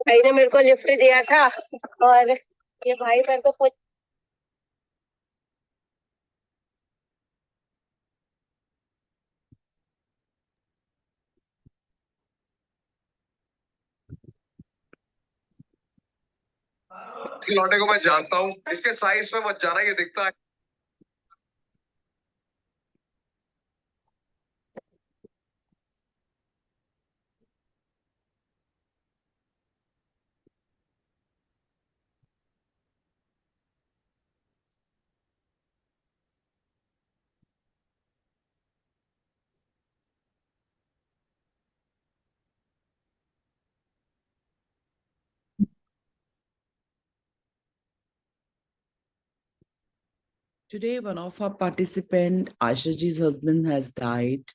भाई ने मेरे को लिफ्ट दिया था और ये भाई मेरे को पूछ खिलौने को मैं जानता हूँ, इसके साइज पे मत जाना, ये दिखता है। Today, one of our participants, Ashaji's husband, has died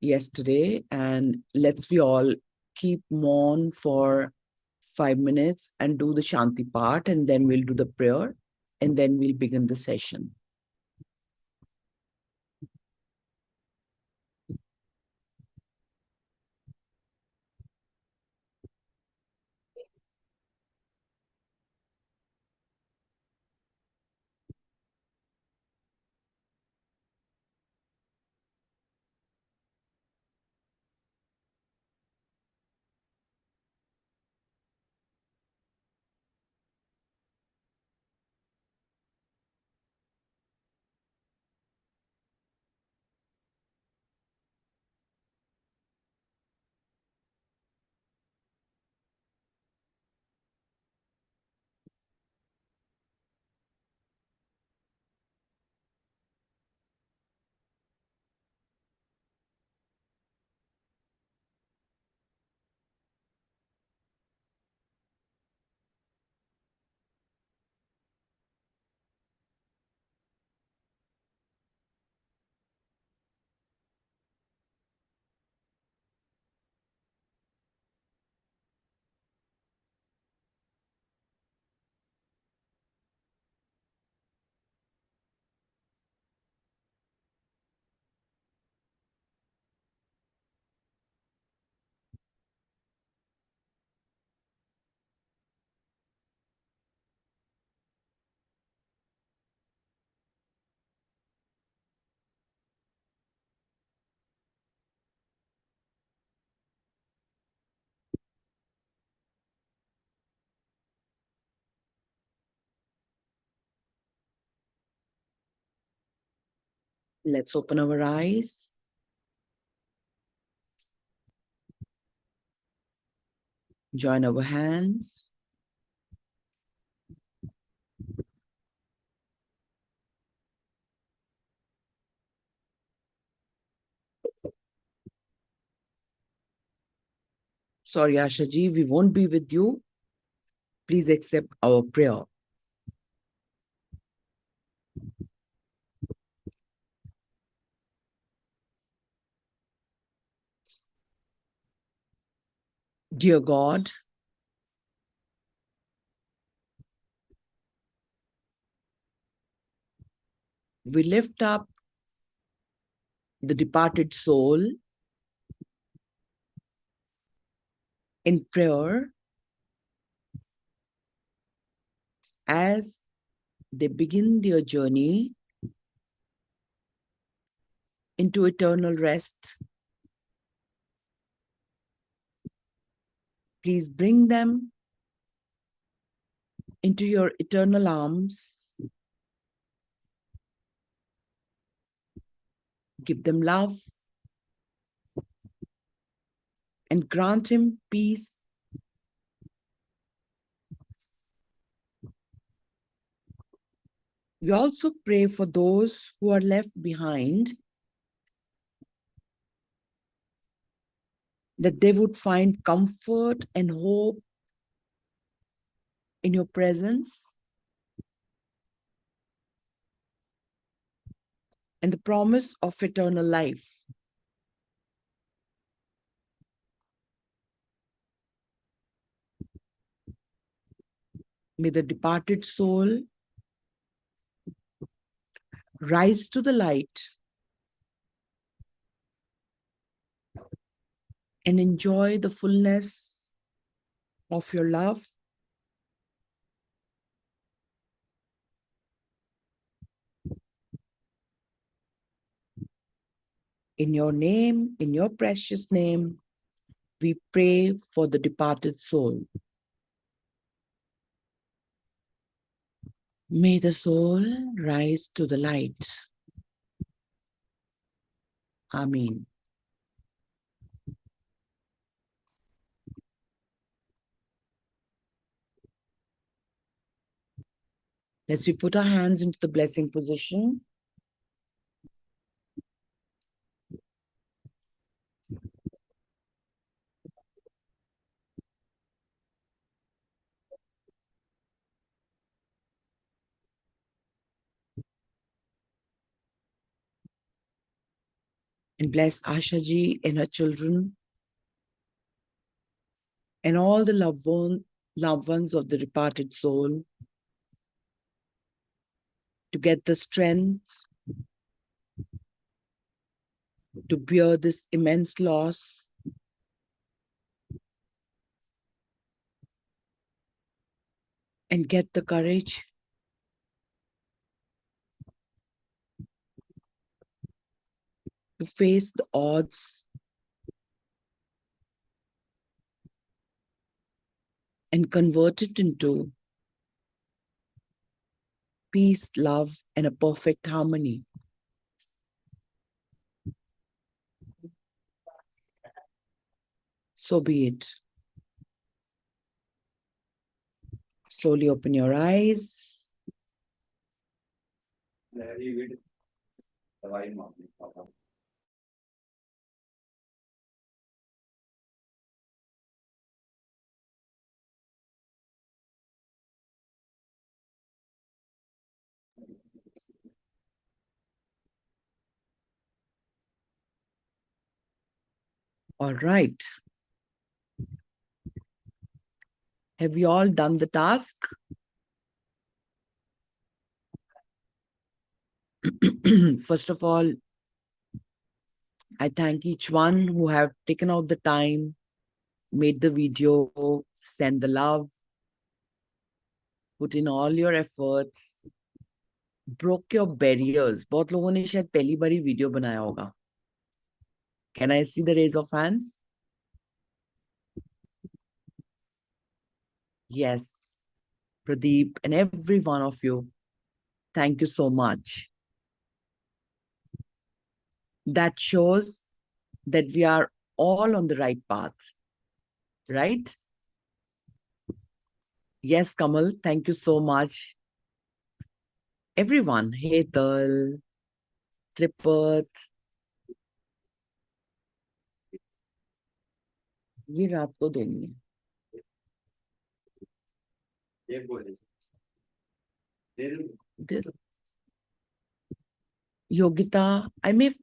yesterday, and let's we all keep mourn for 5 minutes and do the Shanti part, and then we'll do the prayer, and then we'll begin the session. Let's open our eyes. Join our hands. Sorry, Ashaji, we won't be with you. Please accept our prayer. Dear God, we lift up the departed soul in prayer as they begin their journey into eternal rest. Please bring them into your eternal arms. Give them love and grant him peace. We also pray for those who are left behind, that they would find comfort and hope in your presence and the promise of eternal life. May the departed soul rise to the light and enjoy the fullness of your love. In your name, in your precious name, we pray for the departed soul. May the soul rise to the light. Amen. Let's we put our hands into the blessing position. And bless Asha ji and her children and all the loved ones of the departed soul to get the strength to bear this immense loss and get the courage to face the odds and convert it into peace, love, and a perfect harmony. So be it. Slowly open your eyes. All right. Have you all done the task? First of all, I thank each one who have taken out the time, made the video, sent the love, put in all your efforts, broke your barriers. बहुत लोगों ने शायद पहली बारी video बनाया होगा. Can I see the raise of hands? Yes, Pradeep and every one of you. Thank you so much. That shows that we are all on the right path, right? Yes, Kamal, thank you so much. Everyone, Hetal, Tripat, ये रात को देनी है. दे दो. Yogita, I may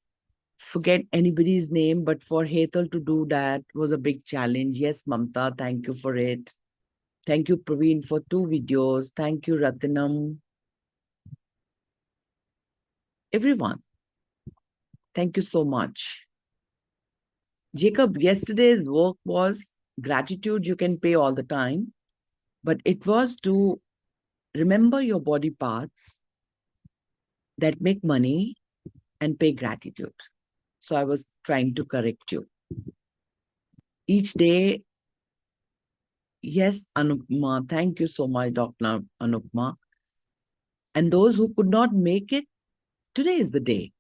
forget anybody's name, but for Hetal to do that was a big challenge. Yes, Mamta, thank you for it. Thank you, Praveen, for 2 videos. Thank you, Ratinam. Everyone, thank you so much. Jacob, yesterday's work was gratitude you can pay all the time, but it was to remember your body parts that make money and pay gratitude. So I was trying to correct you. Each day, yes, Anupma, thank you so much, Dr. Anupma. And those who could not make it, today is the day.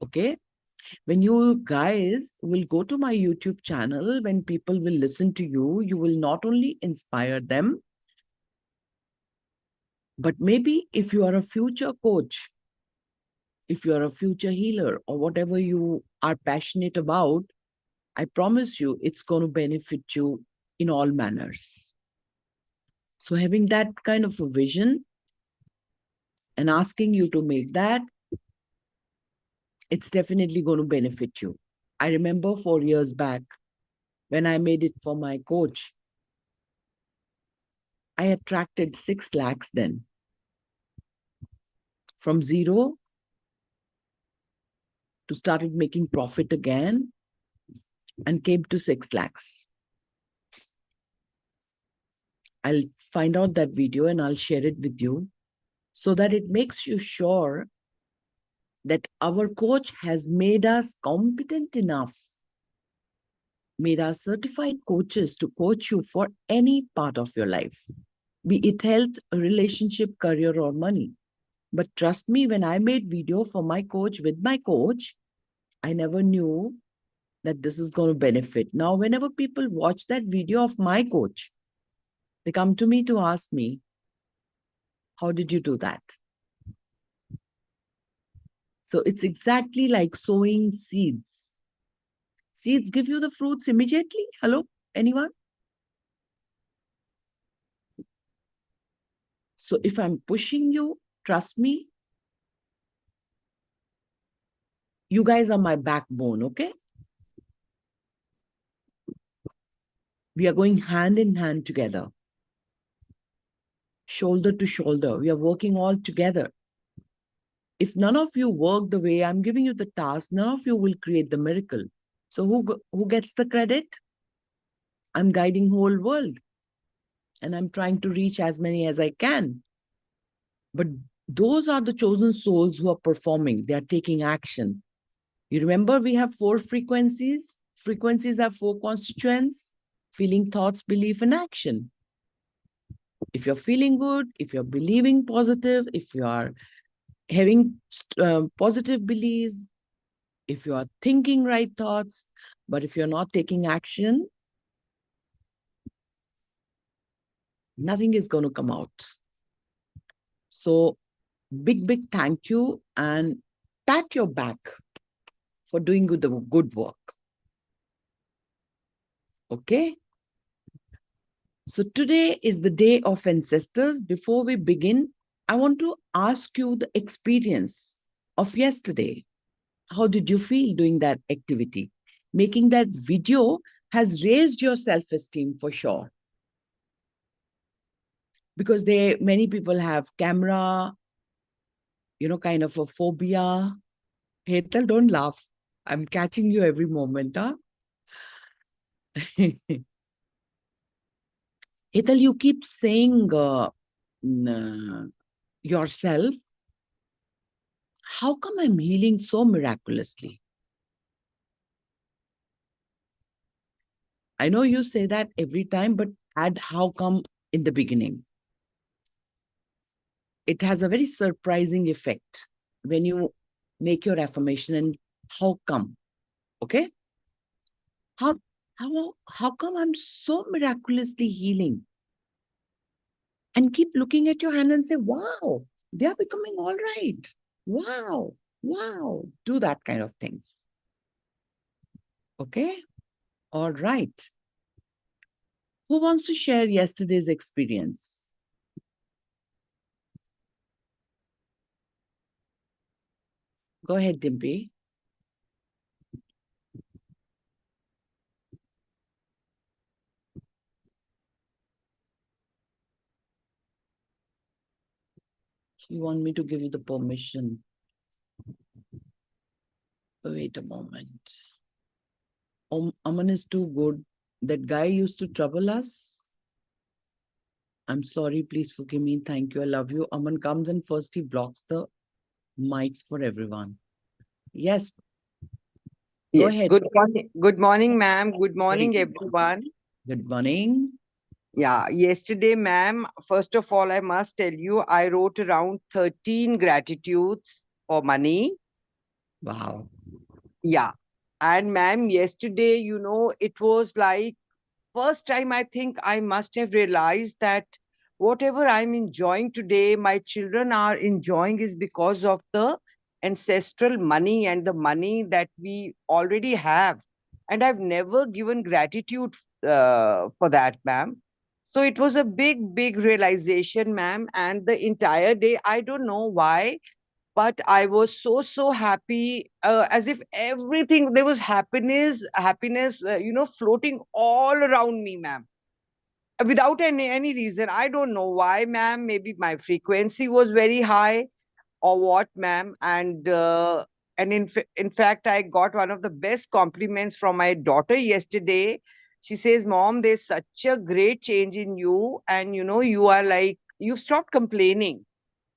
Okay? When you guys will go to my YouTube channel, when people will listen to you, you will not only inspire them, but maybe if you are a future coach, if you are a future healer or whatever you are passionate about, I promise you it's going to benefit you in all manners. So having that kind of a vision and asking you to make that, it's definitely going to benefit you. I remember 4 years back when I made it for my coach, I attracted 6 lakhs then. From zero to started making profit again. and came to 6 lakhs. I'll find out that video and I'll share it with you so that it makes you sure that our coach has made us competent enough, made us certified coaches to coach you for any part of your life, be it health, relationship, career, or money. But trust me, when I made video for my coach with my coach, I never knew that this is going to benefit. Now, whenever people watch that video of my coach, they come to me to ask me, how did you do that? So it's exactly like sowing seeds. Seeds give you the fruits immediately. Hello, anyone? So if I'm pushing you, trust me, you guys are my backbone, okay? We are going hand in hand together, shoulder to shoulder. We are working all together. If none of you work the way I'm giving you the task, none of you will create the miracle. So who gets the credit? I'm guiding whole world and I'm trying to reach as many as I can. But those are the chosen souls who are performing. They are taking action. You remember we have 4 frequencies. Frequencies have 4 constituents: feeling, thoughts, belief, and action. If you're feeling good, if you're believing positive, if you are having positive beliefs, if you are thinking right thoughts, but if you're not taking action, nothing is going to come out. So big thank you and pat your back for doing good work. Okay? So today is the day of ancestors. Before we begin, I want to ask you the experience of yesterday. How did you feel doing that activity? Making that video has raised your self-esteem for sure. Because many people have camera, kind of a phobia. Hetal, don't laugh. I'm catching you every moment, huh? Hetal, you keep saying yourself, how come I'm healing so miraculously? I know you say that every time, but add how come in the beginning. It has a very surprising effect when you make your affirmation and how come, okay? How come I'm so miraculously healing? And keep looking at your hand and say, wow, they are becoming all right. Wow. Do that kind of things. Okay? All right. Who wants to share yesterday's experience? Go ahead, Dimpy. You want me to give you the permission? Wait a moment. Aman is too good. That guy used to trouble us. I'm sorry. Please forgive me. Thank you. I love you. Aman comes and first he blocks the mics for everyone. Yes. Go Yes. ahead. Good morning, ma'am. Good morning, everyone. Good morning. Yeah. Yesterday, ma'am, first of all, I must tell you, I wrote around 13 gratitudes for money. Wow. Yeah. And ma'am, yesterday, it was like first time I think I must have realized that whatever I'm enjoying today, my children are enjoying is because of the ancestral money and the money that we already have. And I've never given gratitude for that, ma'am. So it was a big realization, ma'am. And the entire day, I don't know why, but I was so happy, as if everything, there was happiness, floating all around me, ma'am, without any reason. I don't know why, ma'am. Maybe my frequency was very high or what, ma'am. And and in fact, I got one of the best compliments from my daughter yesterday. She says, Mom, there's such a great change in you, and you are like, you've stopped complaining.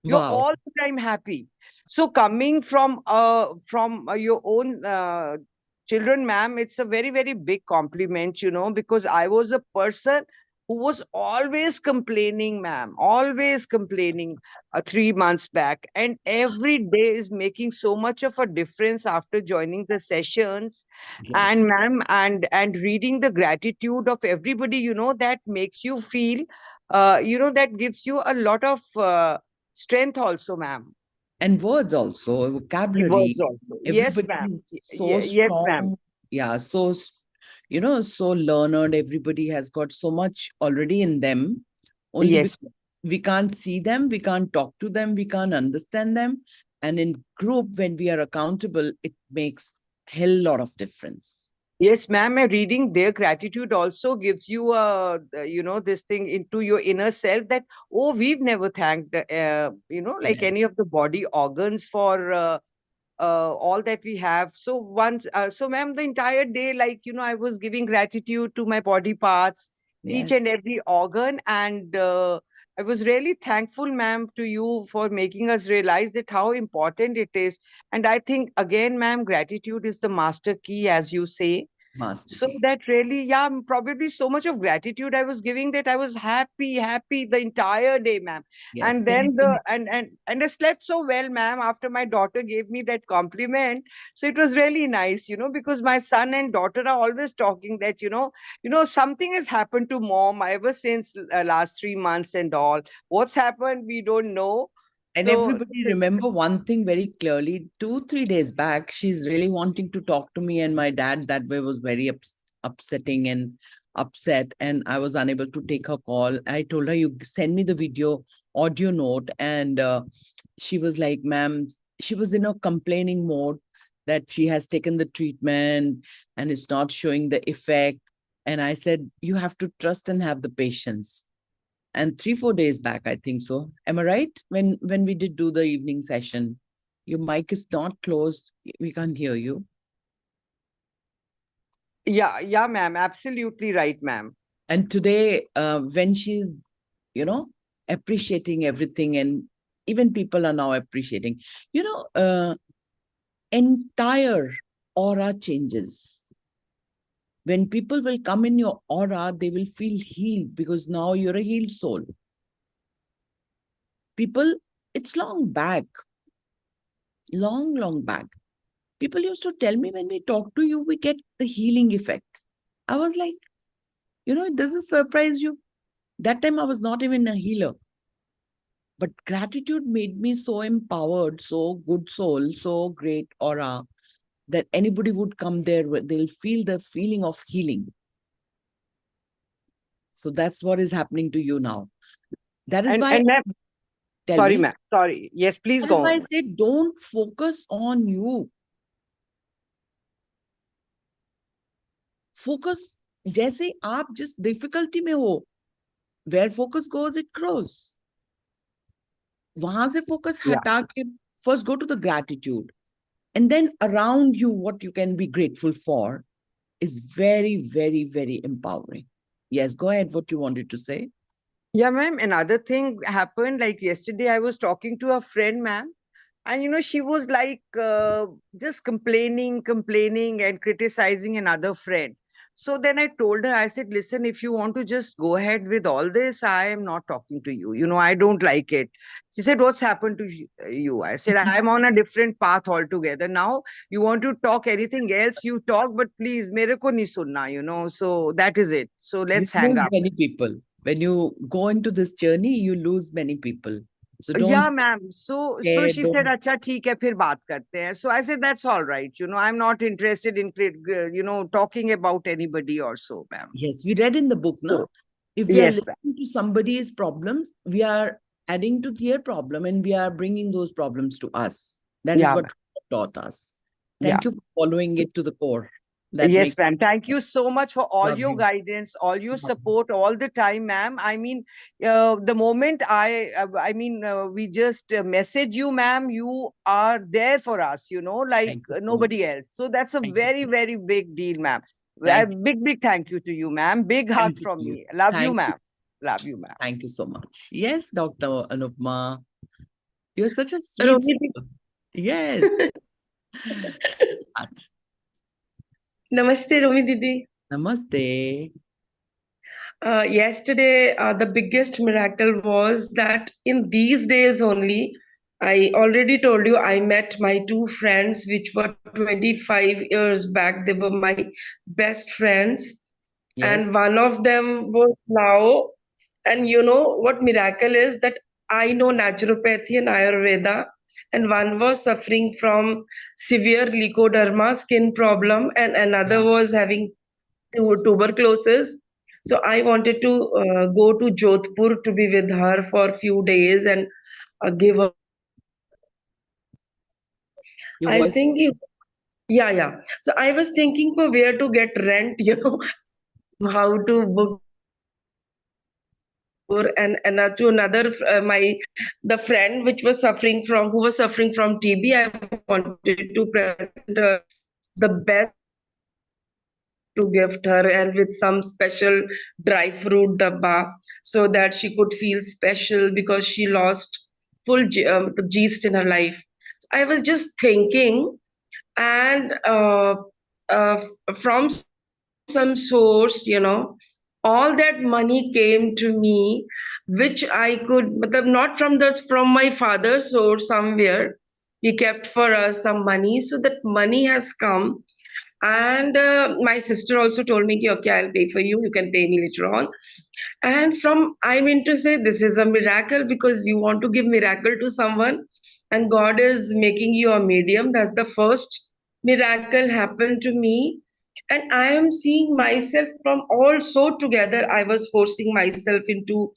You're Wow. all the time happy. So coming from your own children, ma'am, it's a very, very big compliment, because I was a person who was always complaining, ma'am, always complaining 3 months back. And every day is making so much of a difference after joining the sessions. And Yes. ma'am, and reading the gratitude of everybody, that makes you feel, that gives you a lot of strength also, ma'am. And words also, Words vocabulary. also. Yes, Everybody ma'am. is so Yes, ma'am. strong. Yeah, so, so learned. Everybody has got so much already in them. Only Yes, because we can't see them, we can't talk to them, we can't understand them. And in group, when we are accountable, it makes hell lot of difference. yes, ma'am. And reading their gratitude also gives you this thing into your inner self that, oh, we've never thanked, like Yes, any of the body organs for all that we have. So ma'am, the entire day, like, I was giving gratitude to my body parts, each yes, and every organ. And I was really thankful, ma'am, to you for making us realize that how important it is. And I think, again, ma'am, gratitude is the master key, as you say. master So key. that really, yeah, probably so much of gratitude I was giving that I was happy, happy the entire day, ma'am. Yes, And same then to me. and I slept so well, ma'am, after my daughter gave me that compliment. So it was really nice, because my son and daughter are always talking that, something has happened to mom ever since last 3 months and all. What's happened, we don't know. And So everybody remember one thing very clearly. 2, 3 days back, she's really wanting to talk to me, and my dad that way was very upsetting and upset, and I was unable to take her call. I told her, you send me the video audio note, and she was like, ma'am, she was in a complaining mode that she has taken the treatment and it's not showing the effect. And I said, you have to trust and have the patience. And 3, 4 days back, I think so. Am I right? When we did do the evening session, your mic is not closed. We can't hear you. yeah, yeah, ma'am, absolutely right, ma'am. And today, when she's, you know, appreciating everything, and even people are now appreciating, entire aura changes. When people will come in your aura, they will feel healed because now you're a healed soul. People, it's long back. People used to tell me, when we talk to you, we get the healing effect. I was like, it doesn't surprise you. That time I was not even a healer. But gratitude made me so empowered, so good soul, so great aura that anybody would come there, they'll feel the feeling of healing. So that's what is happening to you now. That is why, And ma'am, tell sorry, me, ma'am, sorry, yes, please that go is why I on. say, don't focus on you. Focus, जैसे आप जिस difficulty में हो, where focus goes, it grows. वहां से focus Yeah. हटा के first go to the gratitude. And then around you, what you can be grateful for is very, very, very empowering. Yes, go ahead. What you wanted to say? Yeah, ma'am. Another thing happened, like yesterday, I was talking to a friend, ma'am, and she was like just complaining, and criticizing another friend. So then I told her, I said, listen, if you want to just go ahead with all this, I am not talking to you. I don't like it. She said, what's happened to you? I said, I'm on a different path altogether. Now, you want to talk anything else, you talk, but please, mere ko nahi sunna. So that is it. So You let's hang lose up. many people. When you go into this journey, you lose many people. So Yeah, don't ma'am. So care. she said, Don't. "Acha, ठीक है, फिर बात करते हैं." So I said, "That's all right. I'm not interested in talking about anybody or so, ma'am." Yes, we read in the book, no? So If we are yes, ma'am. listening to somebody's problems, we are adding to their problem and we are bringing those problems to us. That is Yeah, what ma'am. taught us. Yeah. Thank you for following it to the core. That Yes, makes ma'am. Thank you so much for all love your you. guidance, all your Love you. support, all the time, ma'am. I mean, the moment we just message you, ma'am, you are there for us, like Thank you so much. nobody else. So that's a Thank you. very, very big deal, ma'am. A Thank you. big, big thank you to you, ma'am. Big hug Thank you from to you. me. Love you, Thank you. ma'am. Love you, ma'am. Thank you so much. Yes, Dr. Anupma. You're such a sweet Romi soul. Yes. But Namaste, Romi Didi. namaste. Yesterday, the biggest miracle was that in these days only, I already told you I met my two friends, which were 25 years back. They were my best friends. And Yes. one of them was now, and you know what miracle is that I know naturopathy and Ayurveda, and one was suffering from severe leukoderma skin problem, and another Yeah. was having tuberculosis. So I wanted to go to Jodhpur to be with her for a few days and give her. Your I was voice. thinking, yeah. So I was thinking for where to get rent, how to book tour, and to another my the friend which was suffering from who was suffering from TB. I wanted to present her the best to gift her and with some special dry fruit dabba so that she could feel special because she lost full gist in her life. So I was just thinking, and uh, from some source, all that money came to me, which I could, matlab, not from my father's source somewhere. He kept for us some money, so that money has come. And my sister also told me, "Ki, okay, I'll pay for you. You can pay me later on." And from, I mean to say, this is a miracle because you want to give miracle to someone, and God is making you a medium. That's the first miracle happened to me. And I am seeing myself from all so together. I was forcing myself into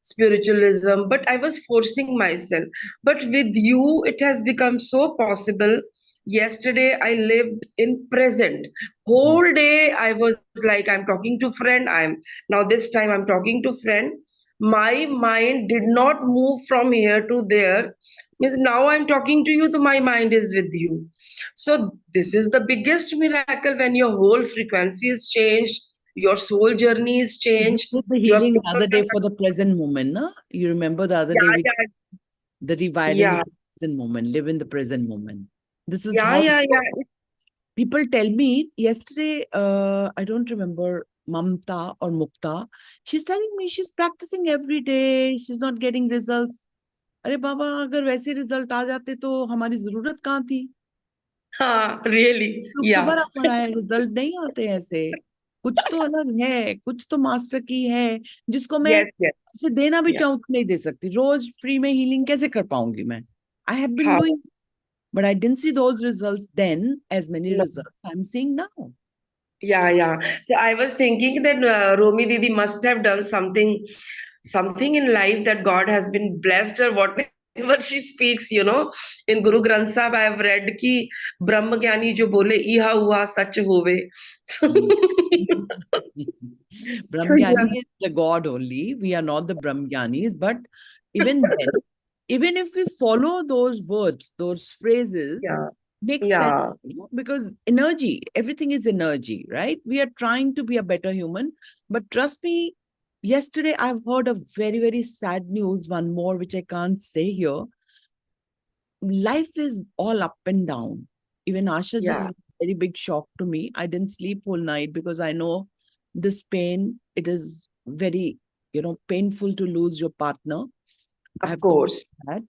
spiritualism, but I was forcing myself. But with you, it has become so possible. Yesterday, I lived in present. Whole day, I was like, I'm talking to friend. Now this time I'm talking to friend. My mind did not move from here to there. Means now I'm talking to you, so my mind is with you. So this is the biggest miracle when your whole frequency is changed, your soul journey is We changed. did the You have healing the put other day for the present moment, no? You remember the other day yeah, we the rewiring yeah, the present moment, live in the present moment. This is yeah, how yeah, yeah, people tell me yesterday, I don't remember Mamta or Mukta. She's telling me she's practicing every day, she's not getting results. अरे बाबा अगर वैसे result आ जाते तो हमारी जरूरत कहाँ थी? really, तो yeah, दोबारा पढ़ाए रिजल्ट नहीं आते ऐसे. कुछ तो अलग है, कुछ तो मास्टर की है जिसको मैं yes, ऐसे देना भी yeah, चाहूँ तो नहीं दे सकती. रोज फ्री में हीलिंग कैसे कर पाऊंगी मैं? I have been how, doing, but I didn't see those results then as many no, results I'm seeing now. yeah. So I was thinking that Romi Didi must have done something in life that God has been blessed her, whatever she speaks, In Guru Granth Sahib, I have read ki Brahma Gyani jo bole, iha hua sach hove. So yeah, Brahmgyani is the God only. We are not the Brahmgyanis, but even then, even if we follow those words, those phrases, yeah, makes sense, yeah, because energy, everything is energy, right? We are trying to be a better human. But trust me, yesterday I've heard a very, very sad news, one more, which I can't say here. Life is all up and down. Even Asha ji yeah, is a very big shock to me. I didn't sleep whole night because I know this pain. It is very, painful to lose your partner. I of have gone course. through that,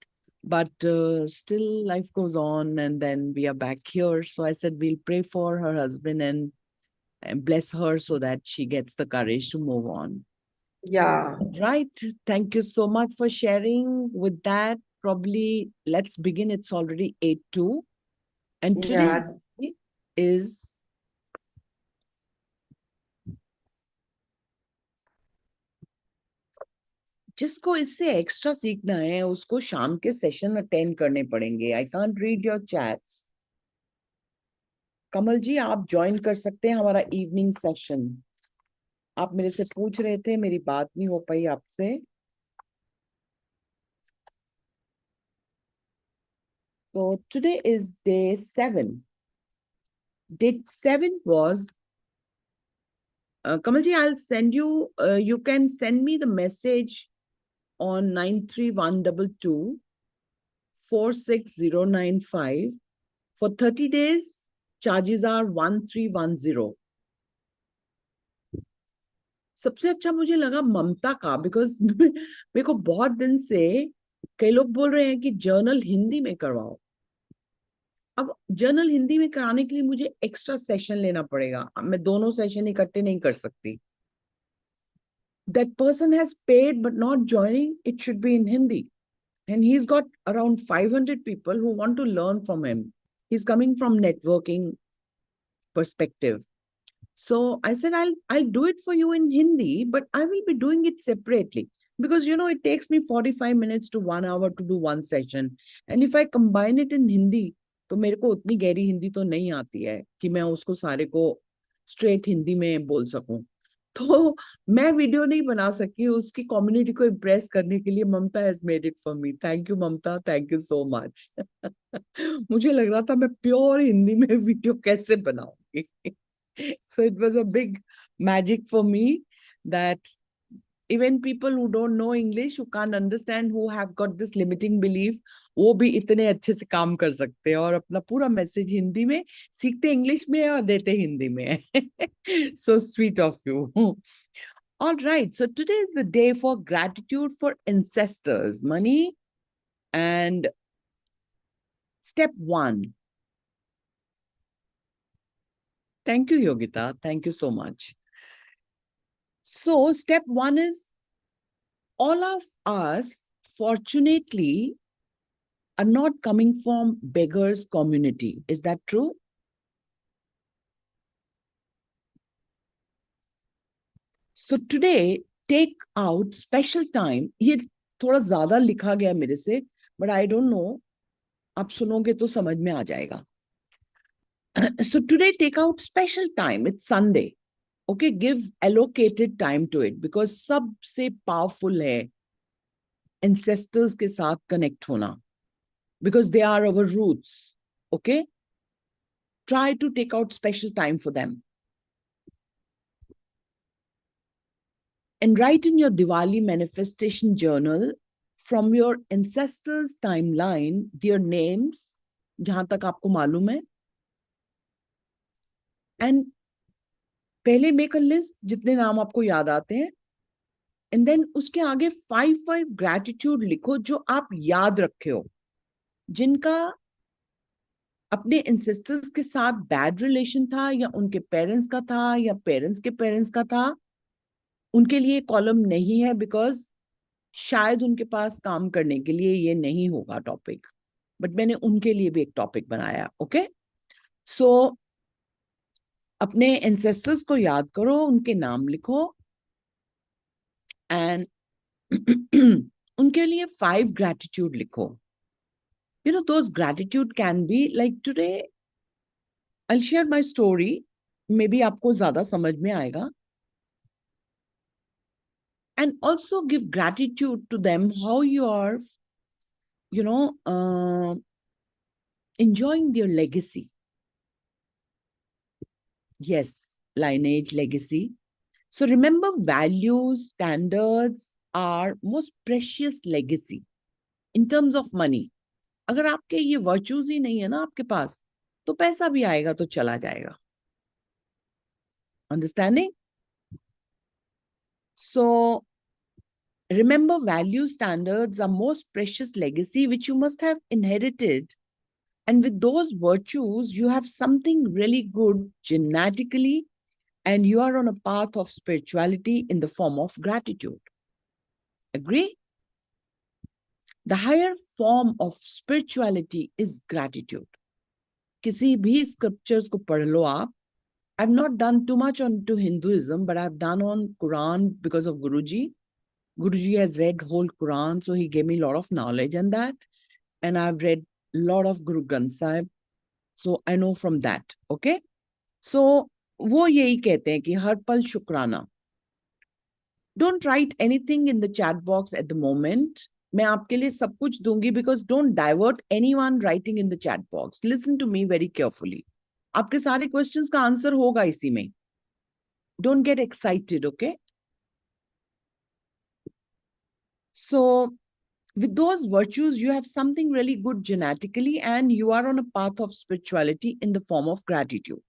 but still life goes on, and then we are back here. So I said we'll pray for her husband and bless her so that she gets the courage to move on. Yeah, Right. Thank you so much for sharing. With that, probably let's begin. It's already 8:02. And today's yeah, day is जिसको इससे extra सीखना है उसको शाम के session attend करने पड़ेंगे. I can't read your chats. Kamal ji आप ज्वाइन कर सकते हैं हमारा इवनिंग सेशन। आप मेरे से पूछ रहे थे, मेरी बात नहीं हो पाई आपसे। So today is day 7. Day 7 was, Kamalji, I'll send you, you can send me the message on 93122 46095. For 30 days, charges are 1310. सबसे अच्छा मुझे लगा ममता का, बिकॉज मेरे को बहुत दिन से कई लोग बोल रहे हैं कि जर्नल हिंदी में करवाओ। अब जर्नल हिंदी में कराने के लिए मुझे एक्स्ट्रा सेशन लेना पड़ेगा, मैं दोनों सेशन इकट्ठे नहीं कर सकती। That person has paid but not joining, it should be in Hindi. And he's got around 500 people who want to learn from him. He's coming from networking perspective. So I said, I'll do it for you in Hindi, but I will be doing it separately. Because, you know, it takes me 45 minutes to 1 hour to do one session. And if I combine it in Hindi, तो मेरे को उतनी गहरी हिंदी तो नहीं आती है कि मैं उसको सारे को स्ट्रेट हिंदी में बोल सकूं। तो मैं वीडियो नहीं बना सकी, उसकी कम्युनिटी को इम्प्रेस करने के लिए Mamata has made it for me. Thank you Mamata, thank you so much. मुझे लग रहा था मैं प्योर हिंदी में वीडियो कैसे बनाऊंगी। So it was a big magic for me that even people who don't know English, who can't understand, who have got this limiting belief, वो भी इतने अच्छे से काम कर सकते हैं और अपना पूरा मैसेज हिंदी में सीखते इंग्लिश में और देते हिंदी में। So sweet of you. All right, so today is the day for gratitude for ancestors, money, and step 1. Thank you, Yogita. Thank you so much. So step 1 is, all of us, fortunately, are not coming from beggars community. Is that true? So today, take out special time. ये थोड़ा ज़्यादा लिखा गया मेरे से, but I don't know. आप सुनोगे तो समझ में आ जाएगा. So today, take out special time. It's Sunday. Okay, give allocated time to it because सबसे powerful है ancestors के साथ connect होना, because they are our roots. Okay, try to take out special time for them. And write in your Diwali manifestation journal from your ancestors' timeline their names, जहां तक आपको मालूम है, and पहले make a list जितने नाम आपको याद आते हैं, and then उसके आगे 5 gratitude लिखो जो आप याद रखे हो, जिनका अपने ancestors के साथ bad relation था या उनके parents का था या parents के parents का था। उनके लिए कॉलम नहीं है बिकॉज शायद उनके पास काम करने के लिए ये नहीं होगा टॉपिक, बट मैंने उनके लिए भी एक टॉपिक बनाया। ओके, सो अपने एंसेस्टर्स को याद करो, उनके नाम लिखो, एंड उनके लिए 5 ग्रैटिट्यूड लिखो। You know those gratitude can be like today I share my story, may be आपको ज्यादा समझ में आएगा, and also give gratitude to them how you are, you know, enjoying their legacy. Yes, lineage, legacy. So remember, values, standards are most precious legacy in terms of money. अगर आपके ये virtues ही नहीं है ना आपके पास, तो पैसा भी आएगा तो चला जाएगा. Understanding? So remember, value, standards are most precious legacy which you must have inherited. And with those virtues, you have something really good genetically, and you are on a path of spirituality in the form of gratitude. Agree? The higher form of spirituality is gratitude. किसी भी scriptures को पढ़ लो आप. I've not done too much on to Hinduism, but I've done on Quran because of Guruji. Guruji has read whole Quran, so he gave me a lot of knowledge on that. And I've read a lot of Guru Granth Sahib. So I know from that. Okay. So वो यही कहते हैं कि हर पल शुक्राना. Don't write anything in the chat box at the moment. मैं आपके लिए सब कुछ दूंगी because don't divert anyone writing in the chat box. Listen to me very carefully. आपके सारे questions का answer होगा इसी में. Don't get excited, okay? So, with those virtues, you have something really good genetically, and you are on a path of spirituality in the form of gratitude.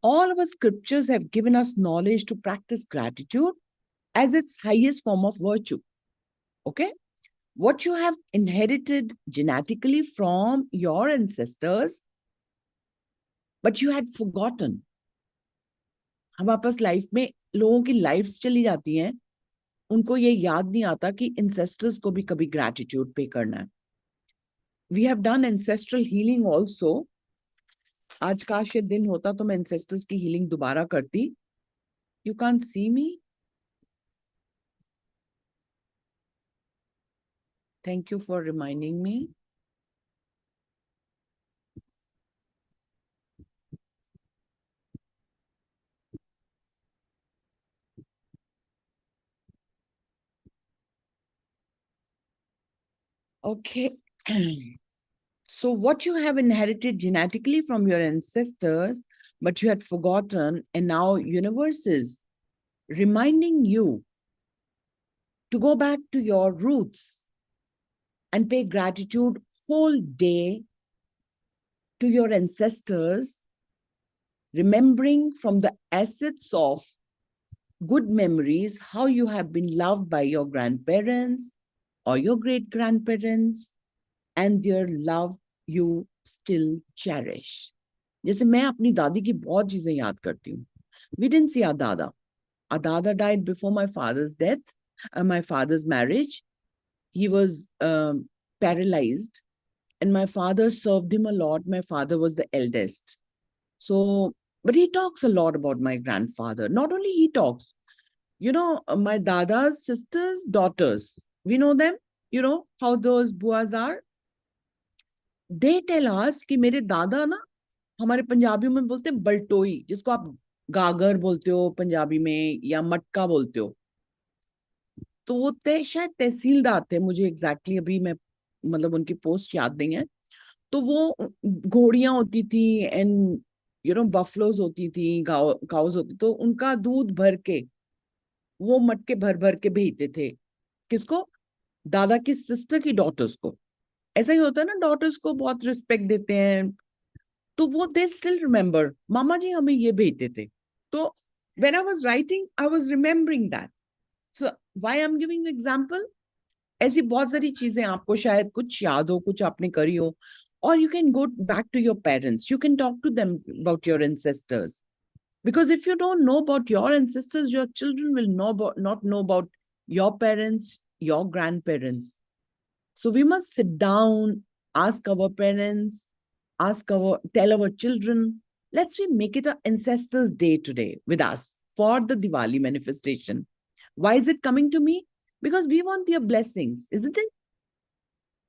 All our scriptures have given us knowledge to practice gratitude as its highest form of virtue. Okay? What you have inherited genetically from your ancestors, but you had forgotten. हमारे पास life में लोगों की lives चली जाती हैं, उनको ये याद नहीं आता कि ancestors को भी कभी gratitude पे करना है. We have done ancestral healing also. आज काश ये दिन होता तो मैं ancestors की healing दोबारा करती. You can't see me. Thank you for reminding me. Okay. So what you have inherited genetically from your ancestors, but you had forgotten, and now universe is reminding you to go back to your roots and pay gratitude whole day to your ancestors, remembering from the assets of good memories how you have been loved by your grandparents or your great-grandparents, and their love you still cherish. जैसे मैं अपनी दादी की बहुत चीजें याद करती हूँ. We didn't see our dada. Our dada died before my father's death, my father's marriage. He was paralyzed, and my father served him a lot. My father was the eldest. So, but he talks a lot about my grandfather. Not only he talks, you know, my dada's sisters' daughters, we know them, you know, how those buas are. They tell us कि मेरे दादा ना, हमारे पंजाबियों में बोलते हैं बलटोई, जिसको आप गागर बोलते हो पंजाबी में या मटका बोलते हो. तो वो शायद तहसीलदार थे, मुझे एग्जैक्टली अभी मैं मतलब उनकी पोस्ट याद नहीं है. तो वो घोड़ियां होती थी एंड यू नो बफलोज होती थी, काउज होती, तो उनका दूध भर के वो मटके भर भर के भेजते थे. किसको? दादा की सिस्टर की डॉटर्स को. ऐसा ही होता है ना, डॉटर्स को बहुत रिस्पेक्ट देते हैं. तो वो दे स्टिल रिमेम्बर, मामा जी हमें ये भेजते थे. तो when I was writing I was remembering that. So why I am giving example, ऐसी बहुत सारी चीजें आपको शायद कुछ याद हो, कुछ आपने करी हो. Or you can go back to your parents. You can talk to them about your ancestors. Because if you don't know about your ancestors, your children will not know about your parents, your grandparents. So we must sit down, ask our parents, tell our children, let's make it an ancestors day today with us for the Diwali manifestation. Why is it coming to me? Because we want their blessings, isn't it?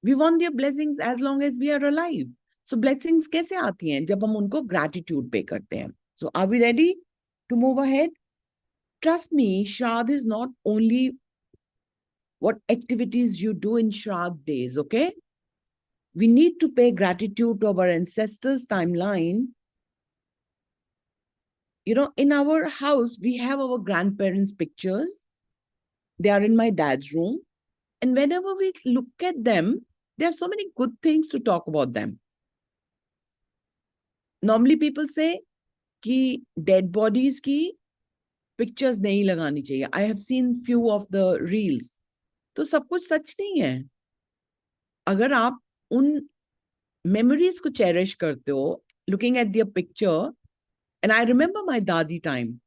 We want their blessings as long as we are alive. So blessings कैसे आती हैं? जब हम उनको gratitude pay करते हैं. So are we ready to move ahead? Trust me, Shraddh is not only what activities you do in Shraddh days, okay? We need to pay gratitude to our ancestors' timeline. You know, in our house, we have our grandparents' pictures. They are in my dad's room. And whenever we look at them, there are so many good things to talk about them. Normally people say कि dead bodies की pictures नहीं लगानी चाहिए. I have seen few of the reels. तो सब कुछ सच नहीं है. अगर आप उन memories को cherish करते हो, looking at their picture, and I remember my dadi time.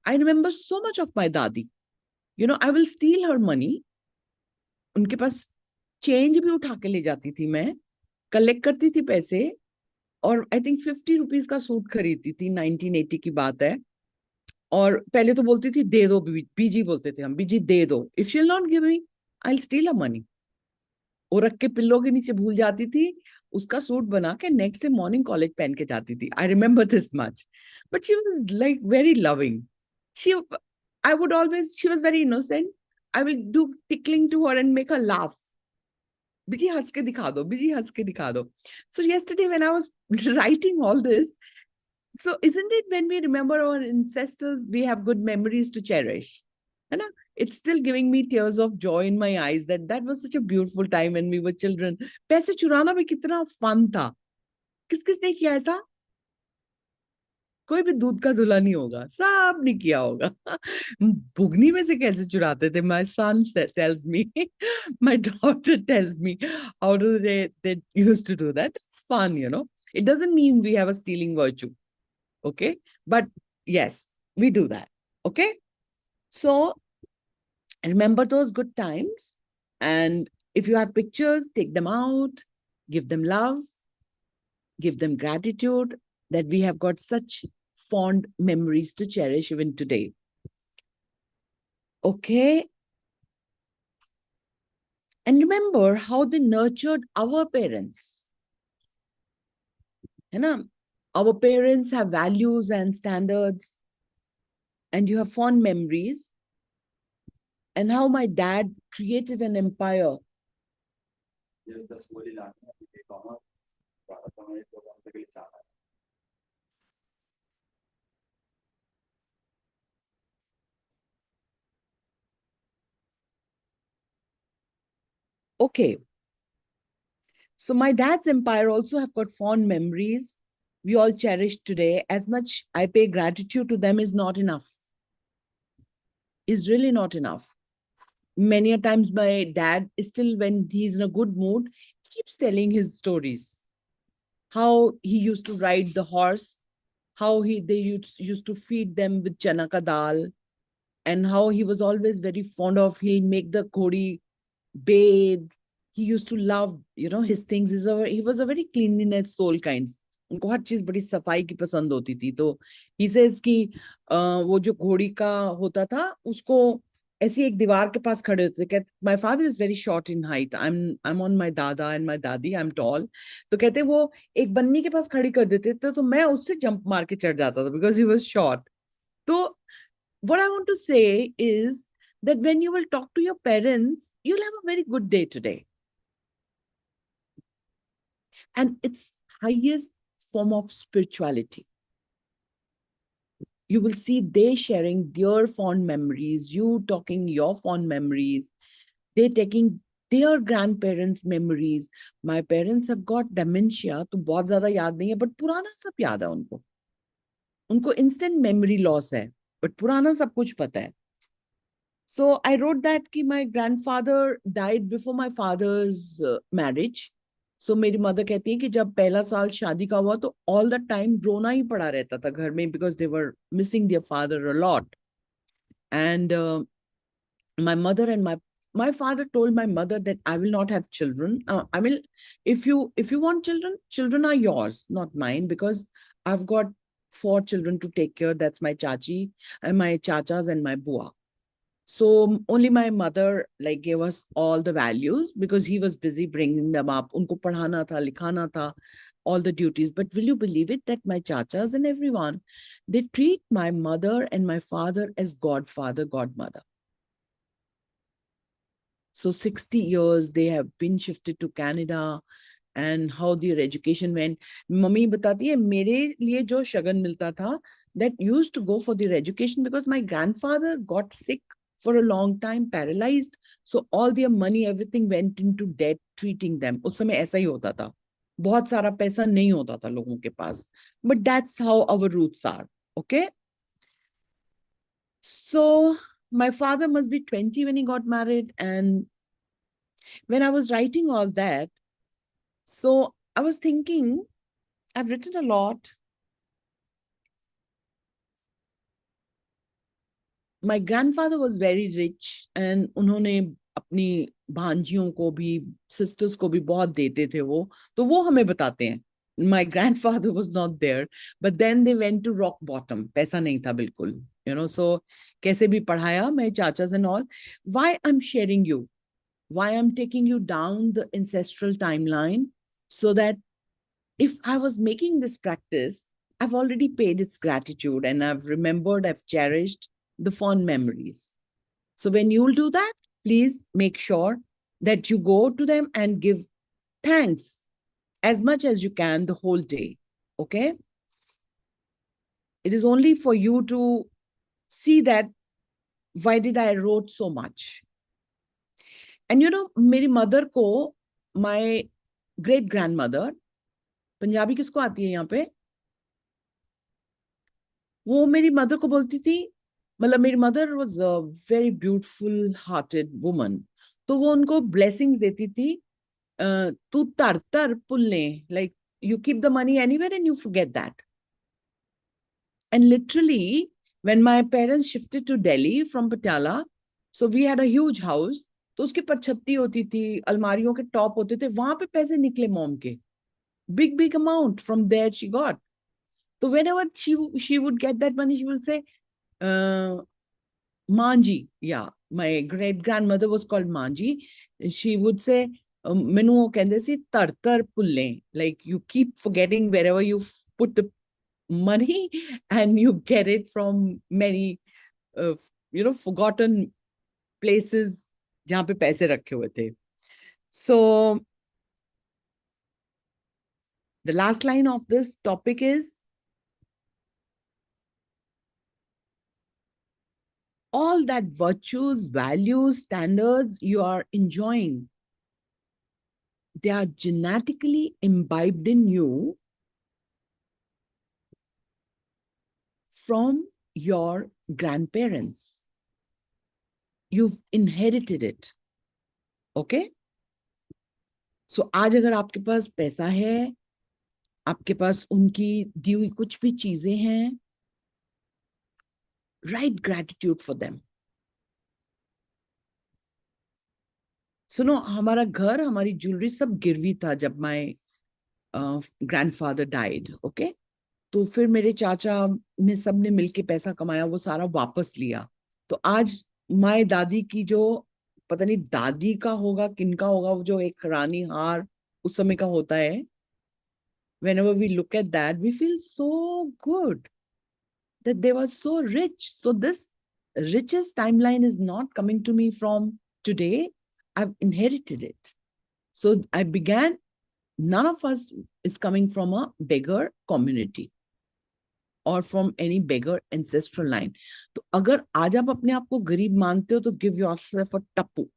I remember so much of my dadi. You know, I will steal her money. उनके पास चेंज भी उठा के ले जाती थी मैं, कलेक्ट करती थी पैसे, और आई थिंक 50 रुपीज का सूट खरीदती थी. 1980 की बात है. और पहले तो बोलती थी दे दो, बीजी बोलते थे हम, बीजी दे दो. If she will not give me, I will still her money. और रख के पिल्लों के नीचे भूल जाती थी, उसका सूट बना के नेक्स्ट डे मॉर्निंग कॉलेज पहन के जाती थी. I remember this much. But she was like very loving. She was very innocent. I will do tickling to her and make her laugh. Busy हंस के दिखा दो, बिजी हंस के दिखा दो. So yesterday when I was writing all this, so isn't it when we remember our ancestors, we have good memories to cherish? And it's still giving me tears of joy in my eyes that was such a beautiful time when we were children. पैसे चुराना भी कितना fun था. किस किसने किया ऐसा? कोई भी दूध का धुला नहीं होगा, सब ने किया होगा. बुगनी में से कैसे चुराते थे? My son tells me, my daughter tells me, how do they used to do that? It's fun, you know. It doesn't mean we have a stealing virtue, okay? But yes, we do that, okay? So remember those good times, and if you have pictures, take them out, give them love, give them gratitude that we have got such fond memories to cherish even today. Okay. And remember how they nurtured our parents. You know, our parents have values and standards, and you have fond memories. And how my dad created an empire. Okay. So my dad's empire also have got fond memories. We all cherish today. As much I pay gratitude to them is not enough. Is really not enough. Many a times my dad is still, when he's in a good mood, keeps telling his stories. How he used to ride the horse, how they used to feed them with chana ka dal, and how he was always very fond of, he'll make the kodi bathe. He used to love, his things. He was a very cleanliness soul kinds. उनको हर चीज बड़ी सफाई की पसंद होती थी. तो he says कि वो जो घोड़ी का होता था, उसको ऐसी एक दीवार के पास खड़े होते थे. My father is very short in height. I'm on my dada and my dadi. I'm tall. तो कहते वो एक बन्नी के पास खड़ी कर देते थे, तो मैं उससे जंप मार के चढ़ जाता था because he was short. तो what I want to say is that when you will talk to your parents, you'll have a very good day today. And it's highest form of spirituality. You will see they sharing their fond memories, you talking your fond memories, they taking their grandparents' memories. My parents have got dementia, तो बहुत ज़्यादा याद नहीं है, but पुराना सब याद है उनको. उनको instant memory loss है, but पुराना सब कुछ पता है. So I wrote that कि my grandfather died before my father's marriage. So मेरी mother कहती है कि जब पहला साल शादी का हुआ तो all the time रोना ही पड़ा रहता था घर में, because they were missing their father a lot. And my mother and my father told my mother that I will not have children. I will, if you want children, children are yours, not mine, because I've got 4 children to take care. That's my chachi and my chachas and my bua. So only my mother gave us all the values because he was busy bringing them up. Unko padhana tha, likhana tha, all the duties. But will you believe it that my chachas and everyone, they treat my mother and my father as godfather, godmother. So 60 years they have been shifted to Canada, and how their education went. Mummy batati hai, mere liye jo shagan milta tha, that used to go for their education because my grandfather got sick for a long time, paralyzed. So all their money, everything went into debt, treating them. उस समय ऐसा ही होता था. बहुत सारा पैसा नहीं होता था लोगों के पास. But that's how our roots are. Okay. So my father must be 20 when he got married. And when I was writing all that, so I was thinking, I've written a lot. My grandfather was very rich, and उन्होंने अपनी भांजियों को भी, sisters को भी बहुत देते थे वो. तो वो हमें बताते हैं. My grandfather was not there, but then they went to rock bottom. पैसा नहीं था बिल्कुल. So कैसे भी पढ़ाया, my chachas and all. Why I'm sharing you? Why I'm taking you down the ancestral timeline? so that if I was making this practice, I've already paid its gratitude and I've remembered, I've cherished the fond memories. So when you'll do that, please make sure that you go to them and give thanks as much as you can the whole day. Okay? It is only for you to see that why did I wrote so much? And you know, मेरी mother को, my great grandmother, Punjabi किसको आती है यहाँ पे? वो मेरी mother को बोलती थी, मतलब मेरी mother was a very beautiful hearted woman, तो वो उनको ब्लेसिंग्स देती थी, तू तर तर पुल्ले, like you keep the money anywhere and you forget that. And literally when my parents shifted to Delhi from Patiala, so we had a huge house, तो उसकी परछत्ती होती थी, अलमारियों के टॉप होते थे, वहां पे पैसे निकले मॉम के, big big amount from there she got. So whenever she would get that money, she would say, Manji. Yeah, my great grandmother was called Manji. She would say, Menu wo kende si tar tar pulle. Like you keep forgetting wherever you put the money and you get it from many, forgotten places जहाँ पे पैसे रखे हुए थे. So the last line of this topic is, all that virtues, values, standards you are enjoying, they are genetically imbibed in you from your grandparents. You've inherited it. Okay? So आज अगर आपके पास पैसा है, आपके पास उनकी दी हुई कुछ भी चीजें हैं, write gratitude for them. सुनो, हमारा घर, हमारी ज्वेलरी सब गिरवी था जब my grandfather died. Okay? तो फिर मेरे चाचा ने सबने मिलके पैसा कमाया, वो सारा वापस लिया. तो आज माय दादी की जो, पता नहीं दादी का होगा किनका होगा, वो जो एक रानी हार उस समय का होता है, whenever we look at that, we feel so good that they were so rich. So this richest timeline is not coming to me from today. I've inherited it. So I began, none of us is coming from a beggar community or from any beggar ancestral line. तो अगर आज आप अपने आप को गरीब मानते हो, तो give yourself a टप्पू.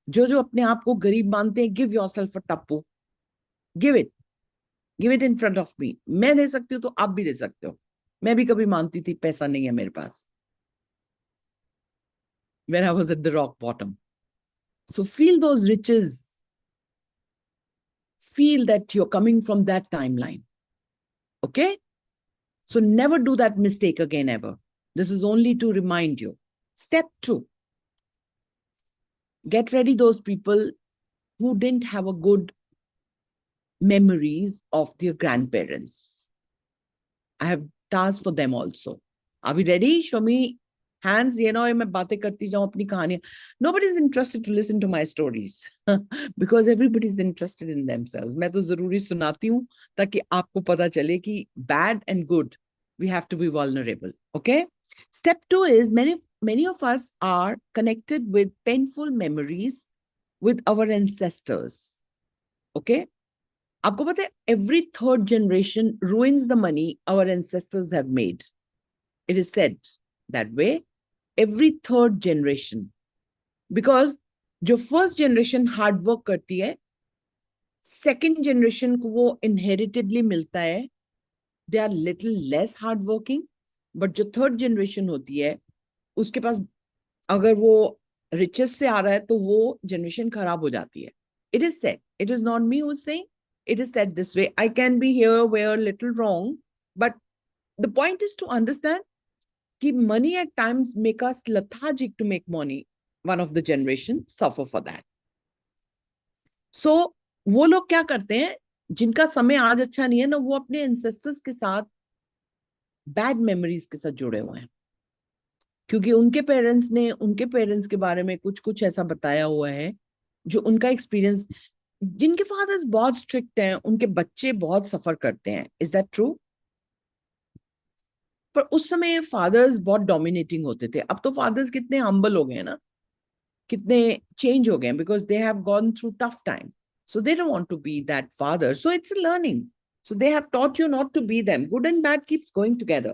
जो अपने आप को गरीब मानते हैं, give yourself a Tappu. Give it in front of me. मैं दे सकती हूँ तो आप भी दे सकते हो. मैं भी कभी मानती थी पैसा नहीं है मेरे पास, when I was at the rock bottom. So feel those riches. Feel that you're coming from that timeline. Okay? So never do that mistake again ever. This is only to remind you. Step 2. Get ready those people who didn't have a good memories of their grandparents. I have tasks for them also. Are we ready? Show me hands. You know, मैं बातें करती जाऊं अपनी कहानियां. Nobody is interested to listen to my stories because everybody is interested in themselves. मैं तो जरूरी सुनाती हूँ ताकि आपको पता चले कि bad and good, we have to be vulnerable. Okay? Step 2 is, many of us are connected with painful memories with our ancestors. Okay? आपको पता है, every third generation ruins the money our ancestors have made. It is said that way. Every third generation. Because जो first generation hard work करती है, second generation को वो inheritedly मिलता है. They are little less hardworking. But जो third generation होती है, उसके पास अगर वो riches से आ रहा है, तो वो generation खराब हो जाती है. It is said. It is not me who's saying. It is said this way. I can be here where a little wrong, but the point is to understand that money at times make us lethargic to make money. One of the generation suffer for that. So वो लोग क्या करते हैं, जिनका समय आज अच्छा नहीं है ना, वो अपने ancestors के साथ bad memories के साथ जुड़े हुए हैं, क्योंकि उनके पेरेंट्स ने उनके पेरेंट्स के बारे में कुछ कुछ ऐसा बताया हुआ है जो उनका एक्सपीरियंस, जिनके फादर्स बहुत स्ट्रिक्ट हैं उनके बच्चे बहुत सफर करते हैं. Is that true? पर उस समय फादर्स बहुत डोमिनेटिंग होते थे. अब तो फादर्स कितने हम्बल हो गए हैं ना, कितने चेंज हो गए हैं, because they have gone through tough time. So they don't want to be that father. So it's a learning. So they have taught you not to be them. Good and bad keeps going together.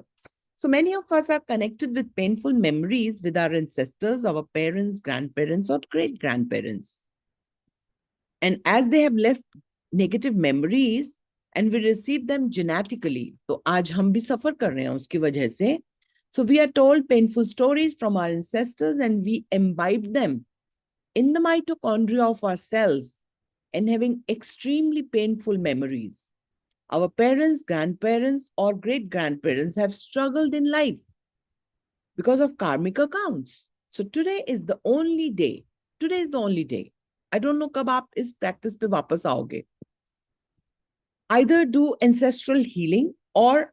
So many of us are connected with painful memories with our ancestors, our parents, grandparents, or great grandparents. And as they have left negative memories and we receive them genetically, तो आज हम भी सफर कर रहे हैं उसकी वजह से. So we are told painful stories from our ancestors and we imbibe them in the mitochondria of our cells and having extremely painful memories. Our parents, grandparents, or great grandparents have struggled in life because of karmic accounts. So today is the only day. Today is the only day. I don't know कब आप इस practice पे वापस आओगे. Either do ancestral healing or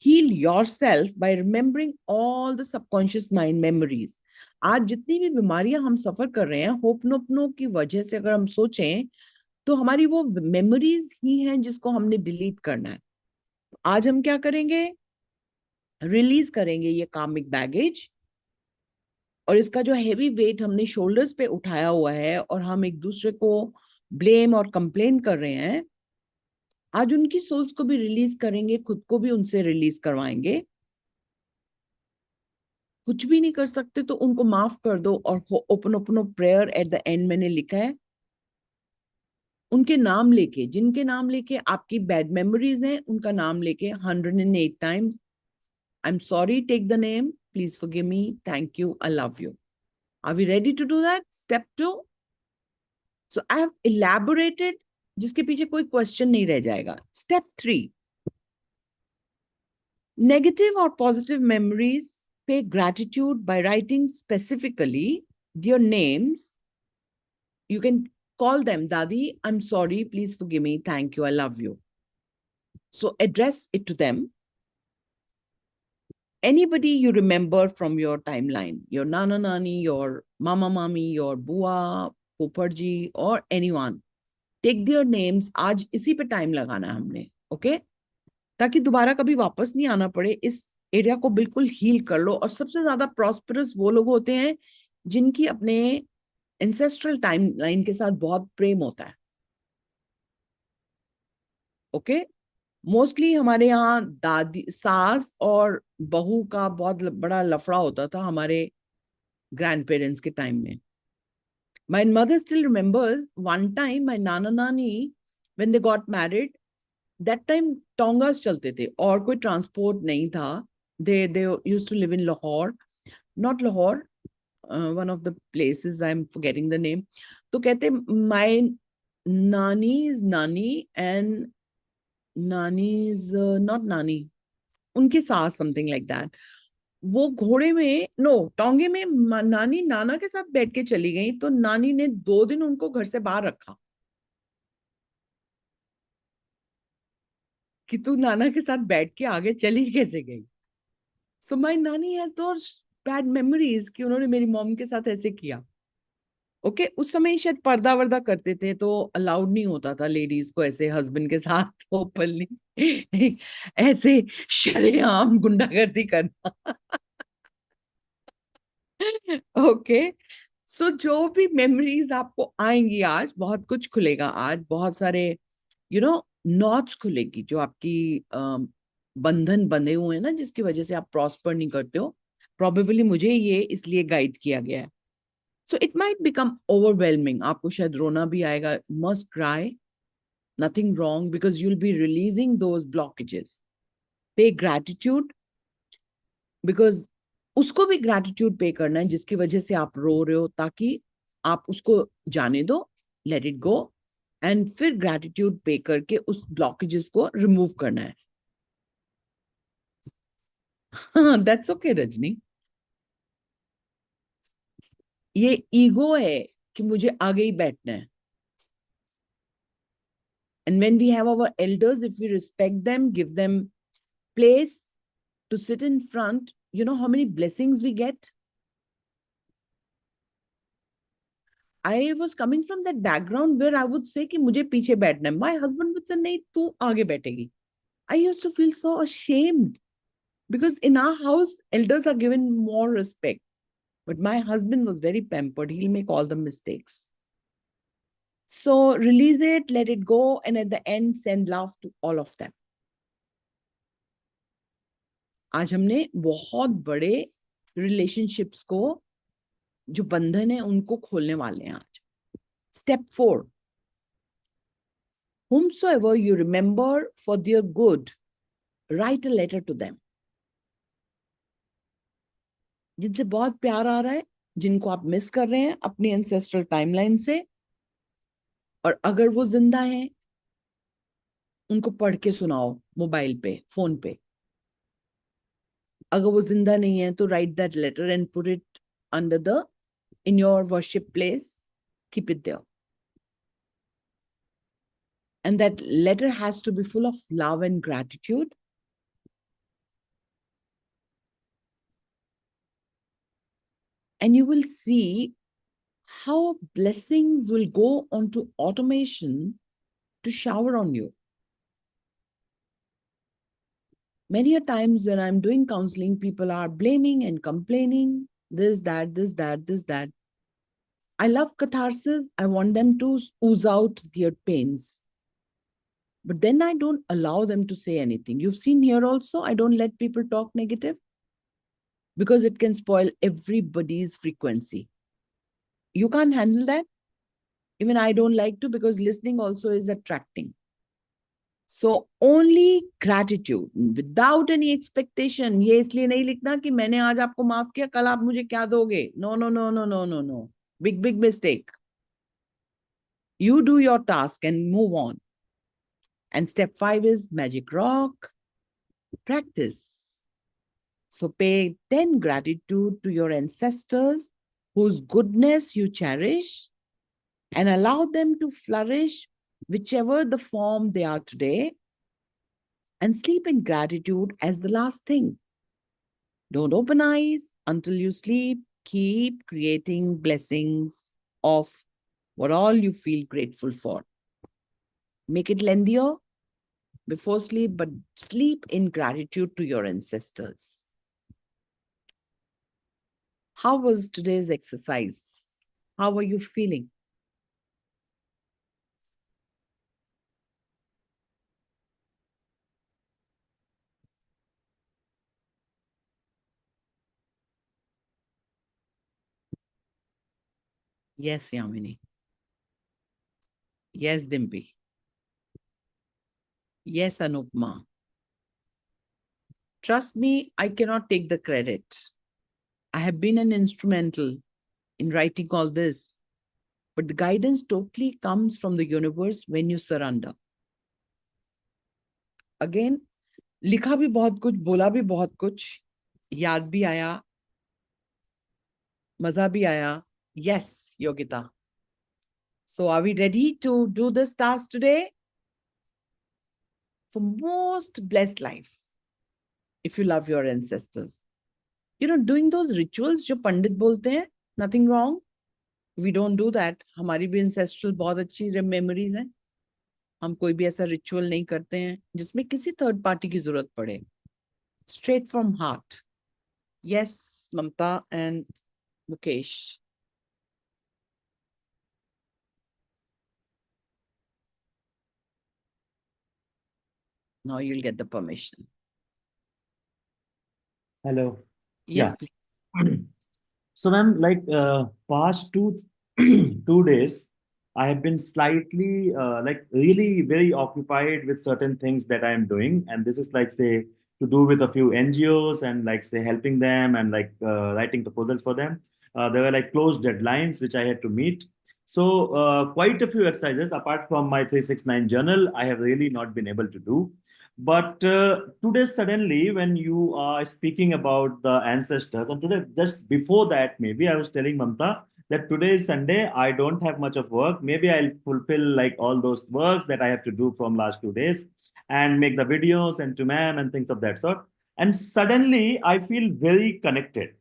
heal yourself by remembering all the subconscious mind memories. आज जितनी भी बीमारियां हम सफर कर रहे हैं, होपनोपनो की वजह से अगर हम सोचें तो हमारी वो मेमोरीज ही हैं जिसको हमने डिलीट करना है. आज हम क्या करेंगे? रिलीज करेंगे ये कार्मिक बैगेज और इसका जो हेवी वेट हमने शोल्डर्स पे उठाया हुआ है और हम एक दूसरे को ब्लेम और कंप्लेन कर रहे हैं. आज उनकी सोल्स को भी रिलीज करेंगे, खुद को भी उनसे रिलीज करवाएंगे. कुछ भी नहीं कर सकते तो उनको माफ कर दो. और open open prayer at the end मैंने लिखा है, उनके नाम लेके, जिनके नाम लेके आपकी बैड मेमोरीज हैं, उनका नाम लेके 108 times. I am sorry, take the name, please forgive me, thank you, I love you. Are we ready to do that? Step 2. So I have elaborated, जिसके पीछे कोई क्वेश्चन नहीं रह जाएगा. Step 3. Negative or positive memories, pay gratitude by writing specifically their names. You can call them Dadi, I'm sorry, please forgive me, thank you, I love you. So address it to them. Anybody you remember from your timeline, your Nana Nani, your Mama Mami, your Bua, Poparji, or anyone. Take their names. आज इसी पे time लगाना है हमने, okay? ताकि दोबारा कभी वापस नहीं आना पड़े. इस एरिया को बिल्कुल हील कर लो. और सबसे ज्यादा प्रॉस्परस वो लोग होते हैं जिनकी अपने एंसेस्ट्रल टाइमलाइन के साथ बहुत प्रेम होता है, ओके? मोस्टली हमारे यहाँ दादी, सास और बहू का बहुत बड़ा लफड़ा होता था हमारे ग्रैंड पेरेंट्स के टाइम में. My mother still remembers one time my nana nani, when they got married, that time टोंगास चलते थे और कोई ट्रांसपोर्ट नहीं था. they used to live in Lahore, not Lahore, one of the places, I'm forgetting the name. तो कहते my nani's nani and nani's not nani, उनकी सास, something like that. वो घोड़े में, नो, टोंगे में नानी नाना के साथ बैठ के चली गई. तो नानी ने 2 दिन उनको घर से बाहर रखा कि तू नाना के साथ बैठ के आगे चली कैसे गई. सो माय नानी हैज दोस बैड मेमोरीज कि उन्होंने मेरी मॉम के साथ ऐसे किया, ओके? उस समय शायद पर्दा वर्दा करते थे तो अलाउड नहीं होता था लेडीज को ऐसे हस्बैंड के साथ ओपनली ऐसे शरेआम गुंडागर्दी करना. ओके, सो जो भी मेमोरीज आपको आएंगी, आज बहुत कुछ खुलेगा. आज बहुत सारे नॉट्स खुलेगी जो आपकी बंधन बंधे हुए हैं ना, जिसकी वजह से आप प्रॉस्पर नहीं करते हो. प्रोबेबली मुझे ये इसलिए गाइड किया गया है. So it might become overwhelming. आपको शायद रोना भी आएगा. Must cry, nothing wrong, because you will be releasing those blockages. पे ग्रैटिट्यूड, बिकॉज उसको भी ग्रैटिट्यूड पे करना है जिसकी वजह से आप रो रहे हो, ताकि आप उसको जाने दो, लेट इट गो, एंड फिर ग्रैटिट्यूड पे करके उस ब्लॉकेजेस को रिमूव करना है. That's okay Rajni. ये ईगो है कि मुझे आगे ही बैठना है. And when we have our elders, if we respect them, give them place to sit in front, you know how many blessings we get? I was coming from that background where I would say कि मुझे पीछे बैठना है. My husband would say नहीं तू आगे बैठेगी. I used to feel so ashamed because in our house elders are given more respect. But my husband was very pampered. He'll make all the mistakes. So release it, let it go, and at the end send love to all of them. आज हमने बहुत बड़े relationships को जो बंधन है उनको खोलने वाले हैं आज. Step 4. Whomsoever you remember for their good, write a letter to them. जिनसे बहुत प्यार आ रहा है, जिनको आप मिस कर रहे हैं अपनी ancestral timeline से, और अगर वो जिंदा हैं, उनको पढ़ के सुनाओ मोबाइल पे, फोन पे. अगर वो जिंदा नहीं है तो write that letter and put it in your worship place. Keep it there. And that letter has to be full of love and gratitude. And you will see how blessings will go onto automation to shower on you. Many a times when I'm doing counseling, people are blaming and complaining, this, that, this, that, this, that. I love catharsis. I want them to ooze out their pains. But then I don't allow them to say anything. You've seen here also, I don't let people talk negative because it can spoil everybody's frequency. You can't handle that. Even I don't like to, because listening also is attracting. So only gratitude without any expectation. ये इसलिए नहीं लिखना कि मैंने आज आपको माफ किया, कल आप मुझे क्या दोगे? No, no, no, no, no, no, no. Big, big mistake. You do your task and move on. And step 5 is magic rock. Practice. So pay 10 gratitude to your ancestors whose goodness you cherish and allow them to flourish whichever the form they are today, and sleep in gratitude as the last thing. Don't open eyes until you sleep. Keep creating blessings of what all you feel grateful for. Make it lengthier before sleep, but sleep in gratitude to your ancestors. How was today's exercise? How are you feeling? Yes, Yamini. Yes, Dimpy. Yes, Anupma. Trust me, I cannot take the credit. I have been an instrumental in writing all this, but the guidance totally comes from the universe when you surrender. Again, लिखा भी बहुत कुछ, बोला भी बहुत कुछ, याद भी आया, मजा भी आया. Yes, Yogita. So are we ready to do this task today? For most blessed life, if you love your ancestors. You know, doing those rituals जो पंडित बोलते हैं, nothing wrong. We don't do that. हमारी भी ancestral बहुत अच्छी memories हैं. हम कोई भी ऐसा ritual नहीं करते हैं जिसमें किसी third party की जरूरत पड़े. Straight from heart. Yes, Mamta and Mukesh. Now you'll get the permission. Hello. Yes, Yeah. please. So, ma'am, like past 2 days, I have been slightly like really very occupied with certain things that I am doing, and this is like say to do with a few NGOs and like say helping them and like writing proposals for them. There were like closed deadlines which I had to meet. So quite a few exercises apart from my 369 journal, I have really not been able to do. But today, suddenly, when you are speaking about the ancestors, and today, just before that, maybe I was telling Mamta that today is Sunday, I don't have much of work. Maybe I'll fulfill like all those works that I have to do from last 2 days and make the videos and to ma'am and things of that sort. And suddenly, I feel very connected.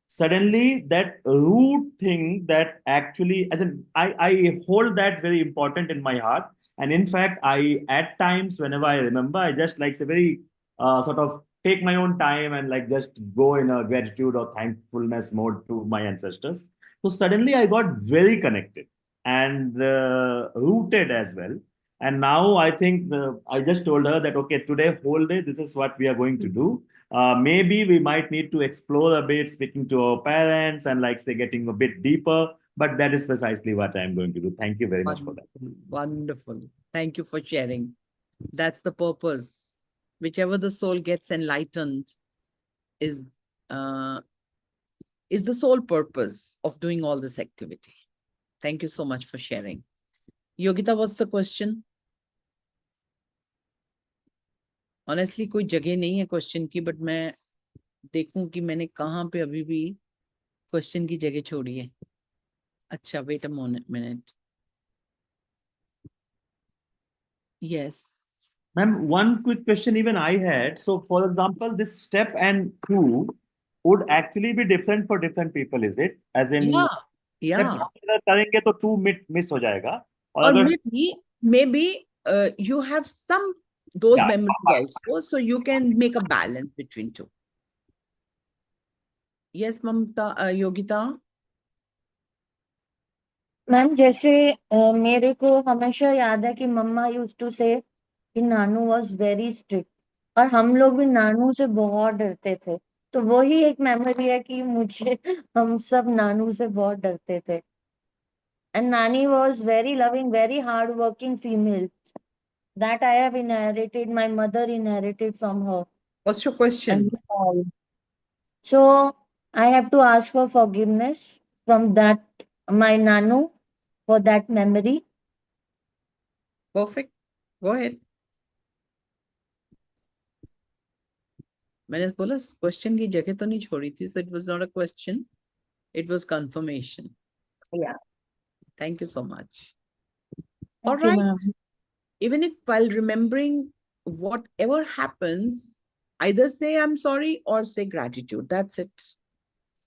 suddenly that root thing that actually, as in, I hold that very important in my heart. And in fact, I, at times, whenever I remember, I just like say very sort of take my own time and like just go in a gratitude or thankfulness mode to my ancestors. So suddenly I got very connected and rooted as well. And now I think I just told her that, okay, today, whole day, this is what we are going to do. Maybe we might need to explore a bit, speaking to our parents and like say getting a bit deeper. But that is precisely what I'm going to do. Thank you very much for that. Wonderful. Thank you for sharing. That's the purpose. Whichever the soul gets enlightened is the sole purpose of doing all this activity. Thank you so much for sharing. Yogita, what's the question? Honestly, कोई जगह नहीं है question की, but मैं देखूं कि मैंने कहाँ पे अभी भी क्वेश्चन की जगह छोड़ी है. अच्छा, wait a minute. Yes. Ma'am, one quick question even I had. So, for example, this step and two would actually be different for different people, is it? As in, Yeah. अगर करेंगे तो two miss हो जाएगा. और Or अगर maybe you have some those Yeah. memories also, so you can make a balance between two. Yes, Mamta, Yogita. Ma'am जैसे मेरे को हमेशा याद है कि मम्मा यूज टू से कि नानू वाज वेरी स्ट्रिक्ट, और हम लोग भी नानू से बहुत डरते थे. तो वही एक मेमोरी है कि मुझे हम सब नानू से बहुत डरते थे. एंड नानी was very loving, very hard working female. That I have inherited, my mother inherited from her. What's your question? And all. So I have to ask for forgiveness from that, my nanu, for that memory. Perfect. Go ahead. मैंने बोला question की जगह तो नहीं छोड़ी थी, so it was not a question, it was confirmation. Yeah. Thank you so much. Thank All you, right. ma'am. Even if while remembering whatever happens, either say I'm sorry or say gratitude. That's it.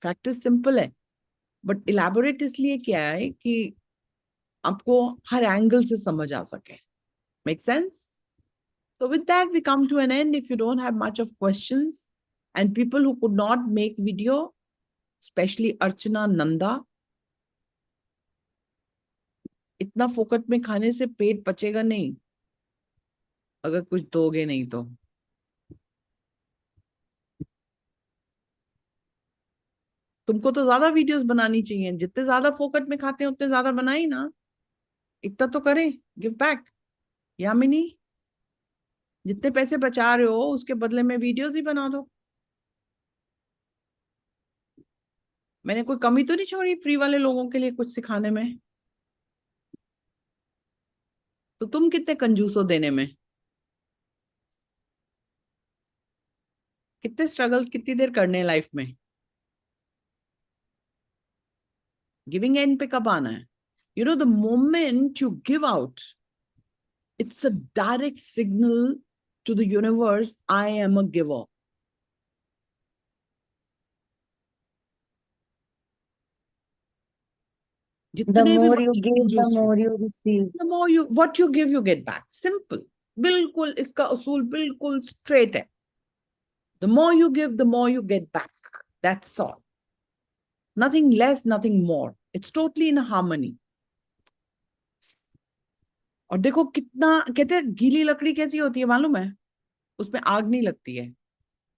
Practice simple है, but elaborate इसलिए क्या है कि आपको हर angle से समझ आ सके. Make sense? So with that, we come to an end. If you don't have much of questions, and people who could not make video, especially Archana, Nanda, इतना फोकट में खाने से पेट पचेगा नहीं अगर कुछ दोगे नहीं तो. तुमको तो ज्यादा वीडियोस बनानी चाहिए, जितने ज्यादा फोकट में खाते हैं उतने ज्यादा बनाई ना. इतना तो करें, गिव बैक. यामिनी, जितने पैसे बचा रहे हो उसके बदले में वीडियोस ही बना दो. मैंने कोई कमी तो नहीं छोड़ी फ्री वाले लोगों के लिए कुछ सिखाने में. तो तुम कितने कंजूस हो देने में. कितने स्ट्रगल्स कितनी देर करने लाइफ में. गिविंग एंड पे कब आना है. You know, the moment you give out, it's a direct signal to the universe, I am a giver. The more you give, the more you receive. The more what you give, you get back. Simple. बिल्कुल इसका उसूल बिल्कुल straight है. The more you give, the more you get back. That's all. Nothing less, nothing more. It's totally in harmony. और देखो कितना कहते हैं, गीली लकड़ी कैसी होती है मालूम है. उसमें आग नहीं लगती है.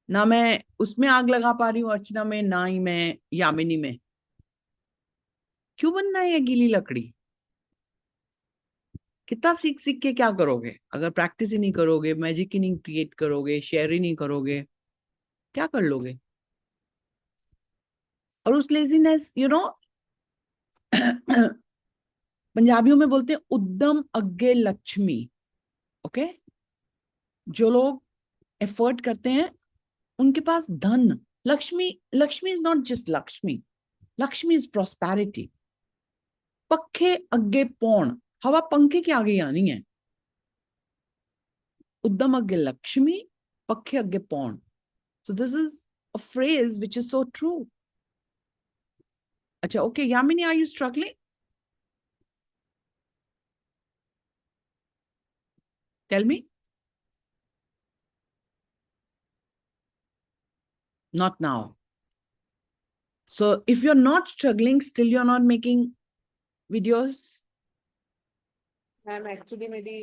ना मैं उसमें आग लगा पा रही हूँ अर्चना में, ना ही मैं यामिनी में. क्यों बनना है ये गीली लकड़ी. कितना सीख सीख के क्या करोगे अगर प्रैक्टिस ही नहीं करोगे, मैजिक ही नहीं क्रिएट करोगे, शेयर ही नहीं करोगे, क्या कर लोगे. और उस लेजीनेस, यू नो, पंजाबियों में बोलते हैं उद्यम अग्गे लक्ष्मी. ओके, जो लोग एफर्ट करते हैं उनके पास धन, Lakshmi. Lakshmi is not just Lakshmi, Lakshmi is prosperity. पक्के अग्गे पौन, हवा पंखे के आगे आनी है. उद्यम अग्गे लक्ष्मी, पक्के अग्गे पौन. So this is a phrase which is so true. Acha, okay, Yamini, are you struggling? Tell me. Not now. So if you're not struggling, still you're not making videos? Ma'am actually मेरी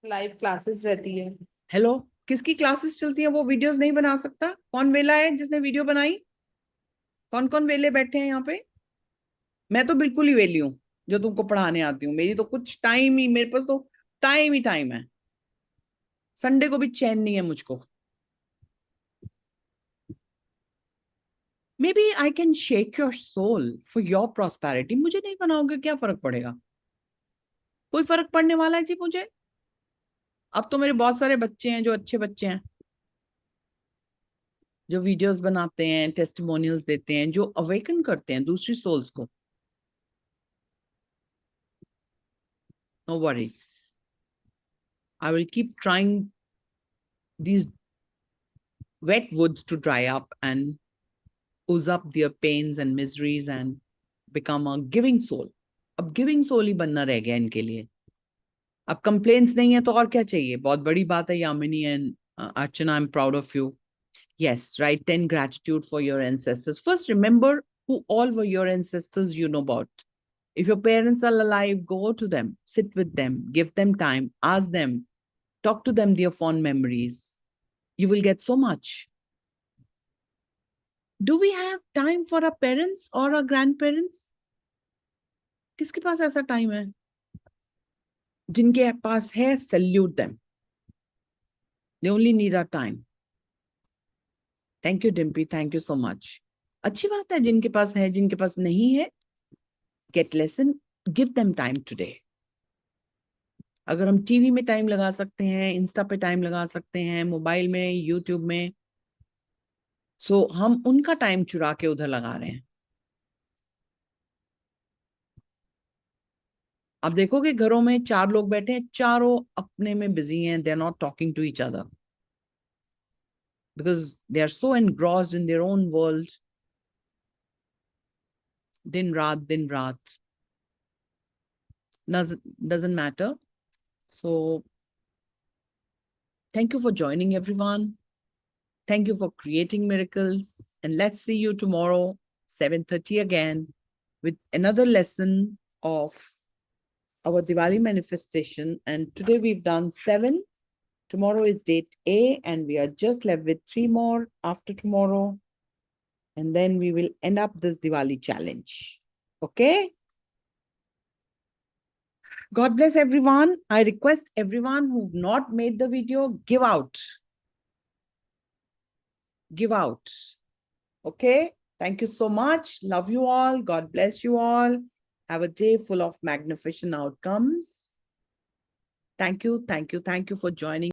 live classes रहती है. Hello, किसकी classes चलती हैं? वो videos नहीं बना सकता? कौन वेला है जिसने वीडियो बनाई? कौन कौन वेले बैठे हैं यहाँ पे? मैं तो बिल्कुल ही वेली हूँ जो तुमको पढ़ाने आती हूँ. मेरी तो कुछ टाइम ही, मेरे पास तो टाइम ही टाइम है. संडे को भी चैन नहीं है मुझको. Maybe I can shake your soul for your prosperity. मुझे नहीं बनाओगे, क्या फर्क पड़ेगा? कोई फर्क पड़ने वाला है जी मुझे? अब तो मेरे बहुत सारे बच्चे हैं जो अच्छे बच्चे हैं, जो वीडियोस बनाते हैं, टेस्टिमोनियल्स देते हैं, जो अवेकन करते हैं दूसरी सोल्स को. No worries, I will keep trying these wet woods to dry up and ooze up their pains and miseries and become a giving soul. अब गिविंग सोल ही बनना रह गया इनके लिए. अब कंप्लेन्स नहीं है तो और क्या चाहिए? बहुत बड़ी बात है Yamini and Archana, I am proud of you. Yes, write 10 gratitude for your ancestors. First, remember who all were your ancestors you know about. If your parents are alive, go to them, sit with them, give them time, ask them, talk to them their fond memories. You will get so much. Do we have time for our parents or our grandparents? किसके पास ऐसा time है? जिनके पास है, salute them. They only need our time. Thank you, Dimpy. Thank you so much. अच्छी बात है जिनके पास है, जिनके पास नहीं है, get lesson, give them time today. अगर हम टीवी में टाइम लगा सकते हैं, इंस्टा पे टाइम लगा सकते हैं, मोबाइल में, यूट्यूब में, सो हम उनका टाइम चुरा के उधर लगा रहे हैं. अब देखोगे घरों में 4 लोग बैठे हैं, चारों अपने में बिजी हैं. They are not talking to each other because they are so engrossed in their own world. Din raat doesn't matter. So thank you for joining, everyone. Thank you for creating miracles, and let's see you tomorrow 7:30 again with another lesson of our Diwali manifestation. And today we've done 7. Tomorrow is date A, and we are just left with 3 more after tomorrow. And then we will end up this Diwali challenge. Okay? God bless everyone. I request everyone who've not made the video, give out. Give out. Okay? Thank you so much. Love you all. God bless you all. Have a day full of magnificent outcomes. Thank you. Thank you. Thank you for joining.